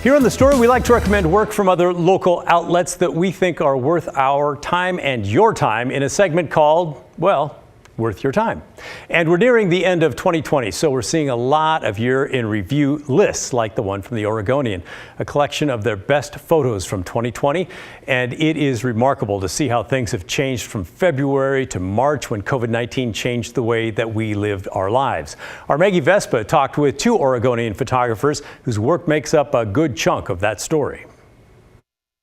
Here on The Story, we like to recommend work from other local outlets that we think are worth our time and your time in a segment called, well, Worth Your Time. And we're nearing the end of 2020, so we're seeing a lot of year in review lists like the one from the Oregonian, a collection of their best photos from 2020. And it is remarkable to see how things have changed from February to March when COVID-19 changed the way that we lived our lives. Our Maggie Vespa talked with two Oregonian photographers whose work makes up a good chunk of that story.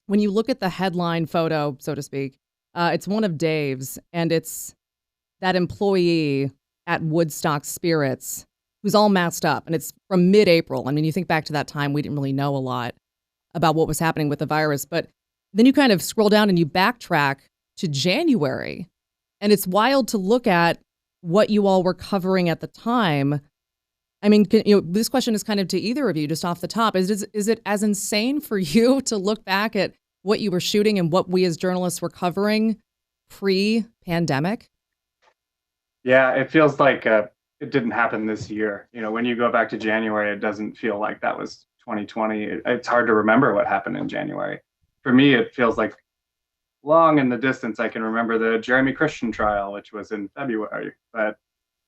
When you look at the headline photo, so to speak, it's one of Dave's, and it's that employee at Woodstock Spirits who's all masked up, and it's from mid-April. I mean, you think back to that time, we didn't really know a lot about what was happening with the virus, but then you kind of scroll down and you backtrack to January, and it's wild to look at what you all were covering at the time. I mean, this question is kind of to either of you, just off the top. Is it as insane for you to look back at what you were shooting and what we as journalists were covering pre-pandemic? Yeah, it feels like it didn't happen this year. You know, when you go back to January, it doesn't feel like that was 2020. It's hard to remember what happened in January. For me, it feels like long in the distance. I can remember the Jeremy Christian trial, which was in February, but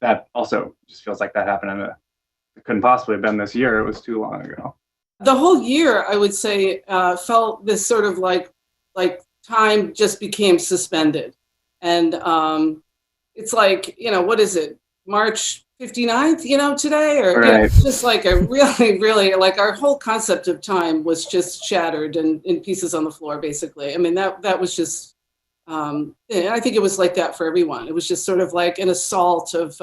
that also just feels like that happened it couldn't possibly have been this year. It was too long ago. The whole year, I would say, felt this sort of like time just became suspended. And it's like, what is it? March 59th, today? Or right. Just like a really, really, like our whole concept of time was just shattered and in pieces on the floor, basically. I mean, that was just, I think it was like that for everyone. It was just sort of like an assault of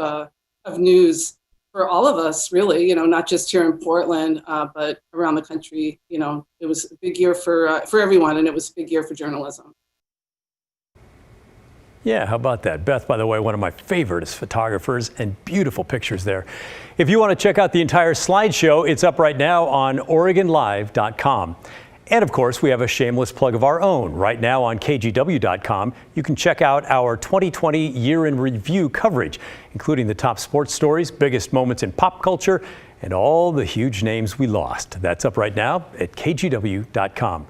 news for all of us, really, not just here in Portland, but around the country. It was a big year for everyone, and it was a big year for journalism. Yeah, how about that? Beth, by the way, one of my favorite photographers, and beautiful pictures there. If you want to check out the entire slideshow, it's up right now on OregonLive.com. And of course, we have a shameless plug of our own. Right now on KGW.com, you can check out our 2020 year in review coverage, including the top sports stories, biggest moments in pop culture, and all the huge names we lost. That's up right now at KGW.com.